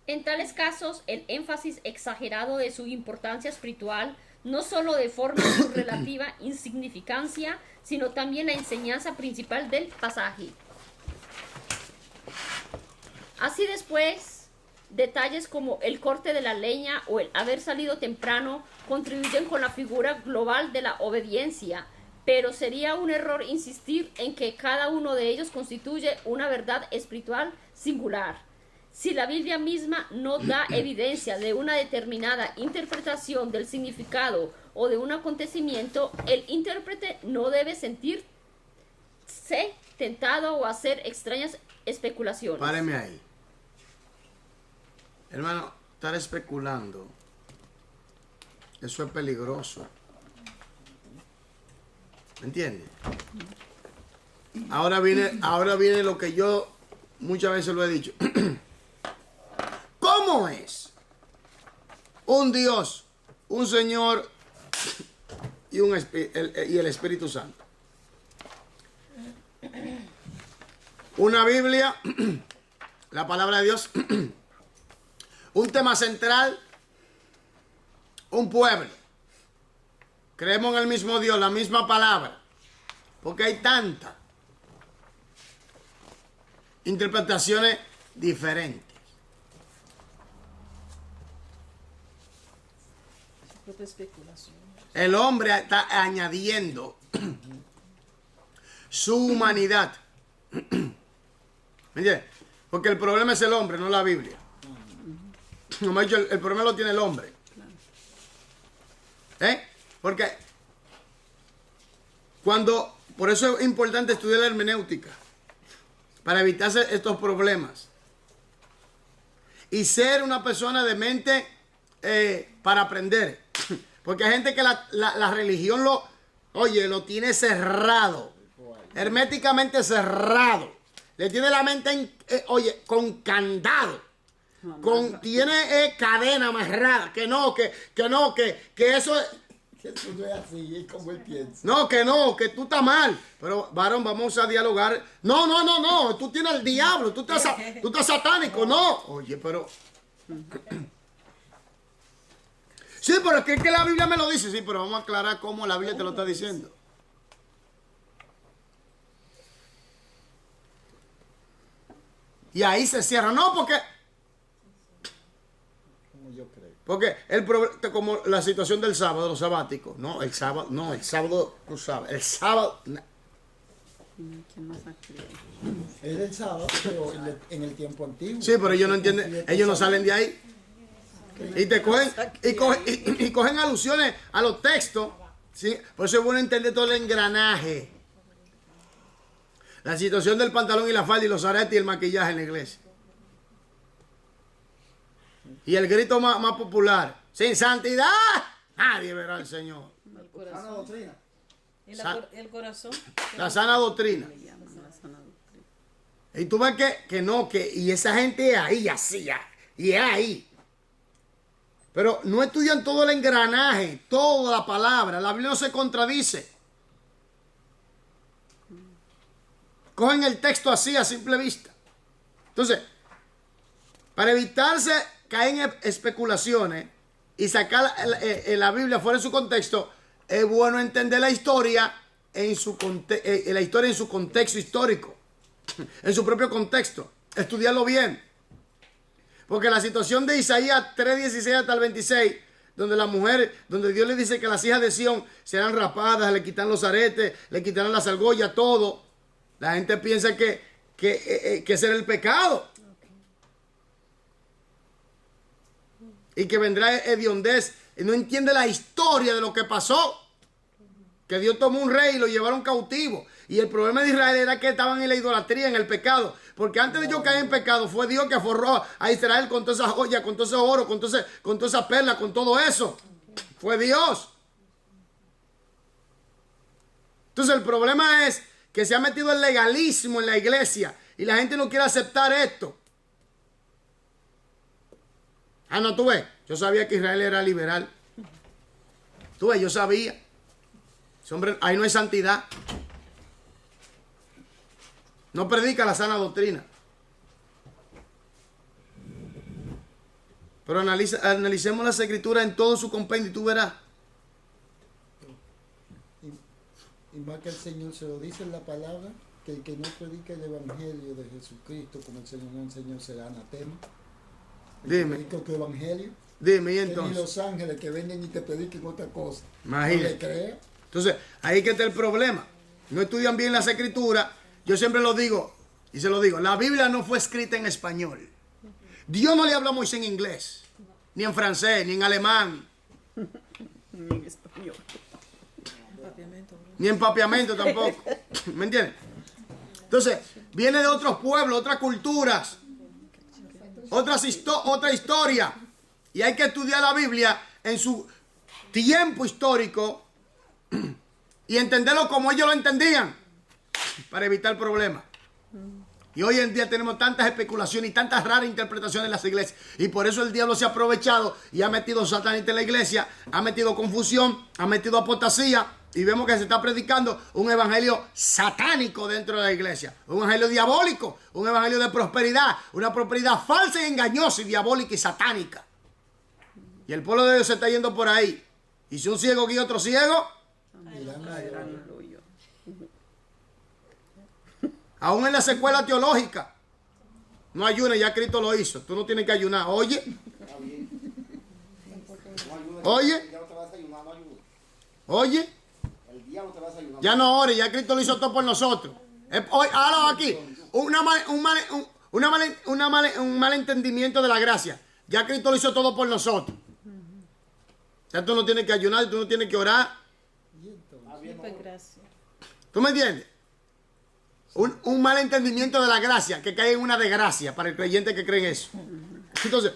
En tales casos, el énfasis exagerado de su importancia espiritual no solo deforma su relativa insignificancia, sino también la enseñanza principal del pasaje. Así después, detalles como el corte de la leña o el haber salido temprano contribuyen con la figura global de la obediencia, pero sería un error insistir en que cada uno de ellos constituye una verdad espiritual singular. Si la Biblia misma no da evidencia de una determinada interpretación del significado o de un acontecimiento, el intérprete no debe sentirse tentado o hacer extrañas especulaciones. Páreme ahí. Hermano, estar especulando Eso es peligroso. ¿Me entiendes? Ahora viene lo que yo muchas veces lo he dicho. ¿Cómo es un Dios, un Señor y el Espíritu Santo? Una Biblia, la palabra de Dios, un tema central, un pueblo. Creemos en el mismo Dios, la misma palabra, porque hay tantas interpretaciones diferentes. Su propia especulación. El hombre está añadiendo su humanidad. ¿Me entiendes? Porque el problema es el hombre, no la Biblia. Como he dicho, el problema lo tiene el hombre. Porque por eso es importante estudiar la hermenéutica, para evitarse estos problemas. Y ser una persona de mente para aprender. Porque hay gente que la religión lo tiene cerrado. Herméticamente cerrado. Le tiene la mente, con candado. Tiene cadena amarrada. Que eso es. Eso no es así, es como él piensa. No, que tú estás mal. Pero, varón, vamos a dialogar. No. Tú tienes el diablo. Tú estás satánico. No. Oye, pero. Sí, pero es que la Biblia me lo dice. Sí, pero vamos a aclarar cómo la Biblia te lo está diciendo. Y ahí se cierra. No, porque. Como yo creo. Porque el problema, como la situación del sábado, los sabáticos. No, el sábado, tú sabes. El sábado. ¿Quién más aquí? Es el sábado, pero en el tiempo antiguo. Sí, pero ellos no entienden. Ellos no salen de ahí. Y te cogen, y cogen alusiones a los textos. ¿Sí? Por eso es bueno entender todo el engranaje. La situación del pantalón y la falda y los aretes y el maquillaje en la iglesia. Y el grito más popular. Sin santidad, nadie verá al Señor. El Sana corazón. doctrina. Y el corazón. La sana doctrina. Y tú ves y esa gente es ahí, así, y es ahí. Pero no estudian todo el engranaje, toda la palabra. La Biblia no se contradice. Cogen el texto así, a simple vista. Entonces, para evitarse caer en especulaciones y sacar la Biblia fuera de su contexto, es bueno entender la historia en su contexto histórico, en su propio contexto. Estudiarlo bien. Porque la situación de Isaías 3:16 hasta el 26, donde Dios le dice que las hijas de Sión serán rapadas, le quitan los aretes, le quitarán las argollas, todo. La gente piensa que ese era el pecado. Y que vendrá hediondez. Y no entiende la historia de lo que pasó. Que Dios tomó un rey y lo llevaron cautivo. Y el problema de Israel era que estaban en la idolatría, en el pecado. Porque antes de ellos caer en pecado, fue Dios que forró a Israel con todas esas joyas, con todo ese oro, con toda esa perla, con todo eso. Fue Dios. Entonces el problema es que se ha metido el legalismo en la iglesia. Y la gente no quiere aceptar esto. Ah, no, tú ves. Yo sabía que Israel era liberal. Tú ves, yo sabía. Ese hombre, ahí no hay santidad. No predica la sana doctrina. Pero analicemos las escrituras en todo su compendio y tú verás. Y más que el Señor se lo dice en la palabra, que el que no predica el evangelio de Jesucristo como el Señor no enseñó será anatema. Dime. Predica otro evangelio. Dime, y Que ni entonces. los ángeles que vengan y te prediquen otra cosa. Imagínate. No le creas. Entonces, ahí que está el problema. No estudian bien las escrituras. Yo siempre lo digo, y se lo digo, la Biblia no fue escrita en español. Dios no le habló a Moisés en inglés, ni en francés, ni en alemán, Ni en español. ni en papiamento tampoco. ¿Me entiendes? Entonces, viene de otros pueblos, otras culturas, otra historia. Y hay que estudiar la Biblia en su tiempo histórico y entenderlo como ellos lo entendían para evitar problemas. Y hoy en día tenemos tantas especulaciones y tantas raras interpretaciones en las iglesias. Y por eso el diablo se ha aprovechado y ha metido satanista en la iglesia, ha metido confusión, ha metido apostasía. Y vemos que se está predicando un evangelio satánico dentro de la iglesia. Un evangelio diabólico, un evangelio de prosperidad. Una prosperidad falsa y engañosa y diabólica y satánica. Y el pueblo de Dios se está yendo por ahí. Y si un ciego guía a otro ciego, aún en la secuela teológica, no ayunes, ya Cristo lo hizo. Tú no tienes que ayunar. Oye. Oye. Oye. Ya no ores, ya Cristo lo hizo todo por nosotros. Ahora aquí, un mal entendimiento de la gracia. Ya Cristo lo hizo todo por nosotros. Ya tú no tienes que ayunar, tú no tienes que orar. ¿Tú me entiendes? Un mal entendimiento de la gracia que cae en una desgracia para el creyente que cree en eso. Entonces,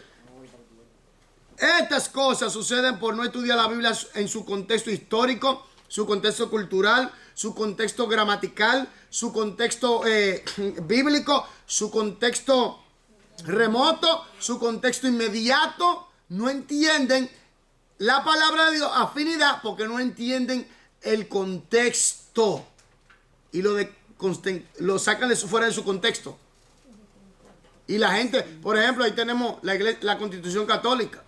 estas cosas suceden por no estudiar la Biblia en su contexto histórico, su contexto cultural, su contexto gramatical, su contexto bíblico, su contexto remoto, su contexto inmediato. No entienden la palabra de Dios, afinidad, porque no entienden el contexto. Y lo sacan fuera de su contexto. Y la gente, por ejemplo, ahí tenemos la Constitución Católica.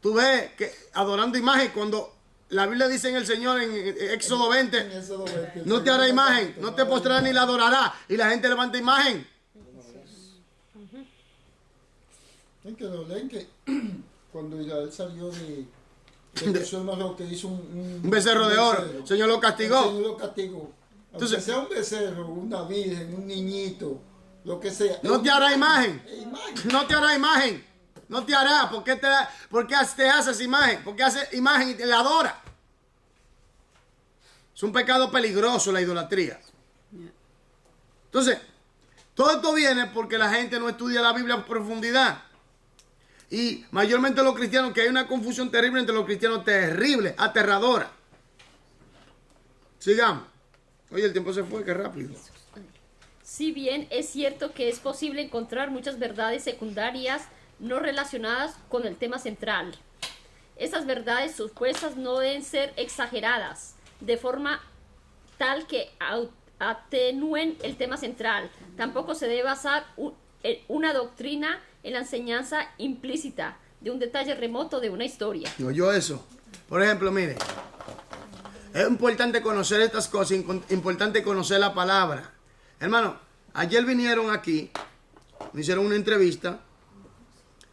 Tú ves que adorando imagen, cuando la Biblia dice en el Señor en Éxodo 20, no te hará imagen, no te postrarás ni la adorarás. Y la gente levanta imagen. Es que lo leen que cuando Israel salió de lo que hizo un becerro de oro, el Señor lo castigó. El Señor lo castigó. Entonces, aunque sea un becerro, una virgen, un niñito, lo que sea. No te hará imagen. No te hará imagen. No te hará. ¿Por qué te haces imagen? Porque hace imagen y te la adora. Es un pecado peligroso la idolatría. Entonces, todo esto viene porque la gente no estudia la Biblia en profundidad. Y mayormente los cristianos, que hay una confusión terrible entre los cristianos, terrible, aterradora. Sigamos. Oye, el tiempo se fue, qué rápido. Si bien es cierto que es posible encontrar muchas verdades secundarias no relacionadas con el tema central, esas verdades supuestas no deben ser exageradas de forma tal que atenúen el tema central. Tampoco se debe basar una doctrina en la enseñanza implícita de un detalle remoto de una historia. No, yo eso. Por ejemplo, mire, es importante conocer estas cosas, importante conocer la palabra. Hermano, ayer vinieron aquí, me hicieron una entrevista,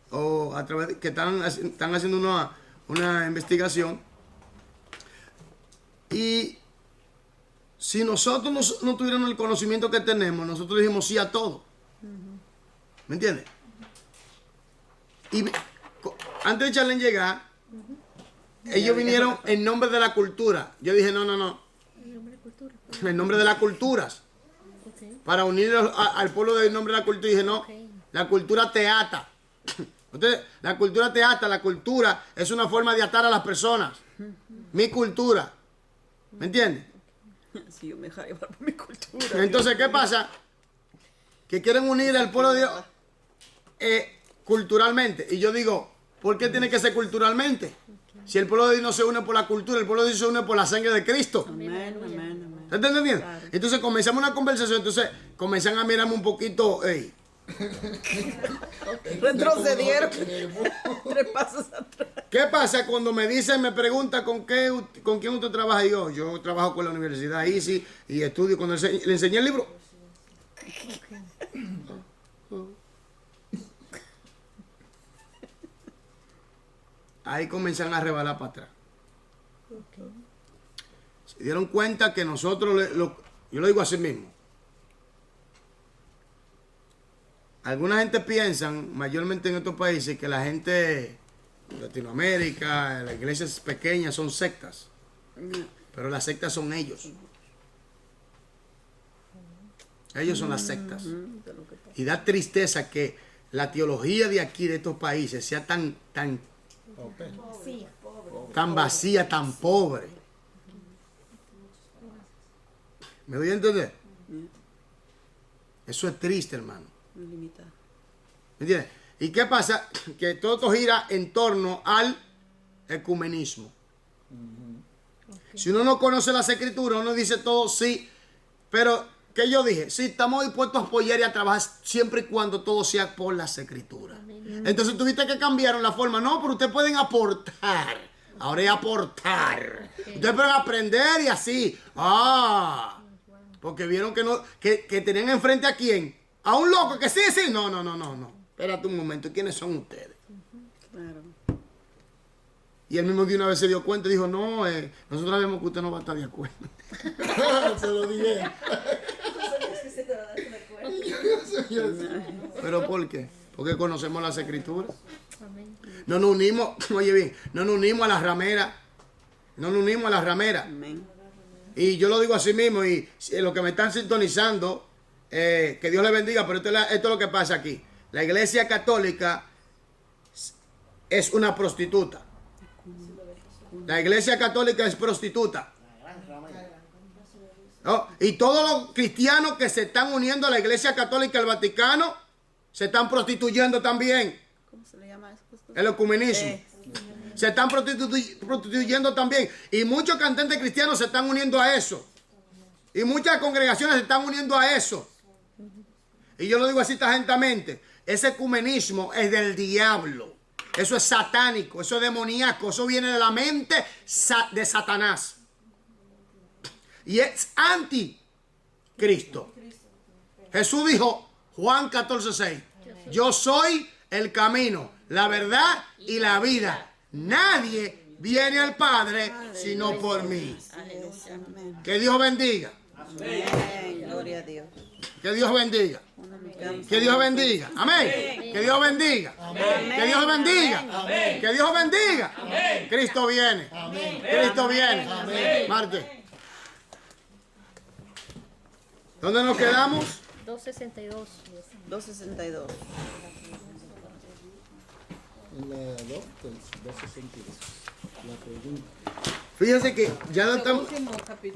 o a través que están haciendo una investigación, y si nosotros no tuviéramos el conocimiento que tenemos, nosotros dijimos sí a todo. ¿Me entiendes? Y antes de echarle en llegar, ellos vinieron en nombre de la cultura. Yo dije, no. En nombre de las culturas. Para unir al pueblo del nombre de la cultura. Y dije, no, la cultura te ata. Entonces, la cultura te ata. La cultura es una forma de atar a las personas. Mi cultura. ¿Me entiendes? Si yo me dejo llevar por mi cultura. Entonces, ¿qué pasa? Que quieren unir al pueblo de Dios culturalmente. Y yo digo, ¿por qué tiene que ser culturalmente? Si el pueblo de Dios no se une por la cultura, el pueblo de Dios se une por la sangre de Cristo. Amén. ¿Se está entendiendo? Claro. Entonces comenzamos una conversación, entonces comienzan a mirarme un poquito, Retrocedieron 3 pasos atrás. ¿Qué pasa cuando me dicen, me preguntan con quién usted trabaja? Y yo trabajo con la Universidad ISI y estudio. Cuando le enseñé el libro, ahí comienzan a rebalar para atrás. Se dieron cuenta que nosotros, yo lo digo así mismo. Alguna gente piensa, mayormente en estos países, que la gente de Latinoamérica, las iglesias pequeñas son sectas. Pero las sectas son ellos. Ellos son las sectas. Y da tristeza que la teología de aquí, de estos países, sea tan Tan vacía, tan pobre. ¿Me voy a entender? Eso es triste, hermano. Limitado. ¿Me entiendes? ¿Y qué pasa? Que todo esto gira en torno al ecumenismo. Si uno no conoce las escrituras, uno dice todo sí, pero ¿qué yo dije? Sí, estamos dispuestos a apoyar y a trabajar siempre y cuando todo sea por las escrituras. Entonces tuviste que cambiaron la forma. No, pero ustedes pueden aportar. Ahora es aportar. Ustedes pueden aprender y así. Porque vieron que no, que tenían enfrente a quién. A un loco que sí. No. Espérate un momento. ¿Quiénes son ustedes? Claro. Y él mismo de una vez se dio cuenta y dijo, no, nosotros sabemos que usted no va a estar de acuerdo. Se lo dije. ¿Pero por qué? Porque conocemos las escrituras. No nos unimos, oye bien, no nos unimos a las rameras. No nos unimos a las rameras. Amén. Y yo lo digo así mismo, y los que me están sintonizando, que Dios les bendiga, pero esto es lo que pasa aquí. La iglesia católica es una prostituta. La iglesia católica es prostituta. ¿No? Y todos los cristianos que se están uniendo a la iglesia católica del Vaticano se están prostituyendo también. ¿Cómo se le llama eso? El ecumenismo. Se están prostituyendo también. Y muchos cantantes cristianos se están uniendo a eso. Y muchas congregaciones se están uniendo a eso. Y yo lo digo así tajantemente. Ese ecumenismo es del diablo. Eso es satánico, eso es demoníaco, eso viene de la mente de Satanás. Y es anticristo. Jesús dijo, Juan 14:6, yo soy el camino, la verdad y la vida. Nadie viene al Padre sino por mí. Amén. Que Dios bendiga. Amén. Gloria a Dios. Que Dios bendiga. Que Dios bendiga. Amén. Que Dios bendiga. Que Dios bendiga. Que Dios bendiga. Cristo viene. Cristo viene. Marte. ¿Dónde nos quedamos? 262. 262. En la 262. La pregunta. Fíjense que ya no estamos... Último capítulo.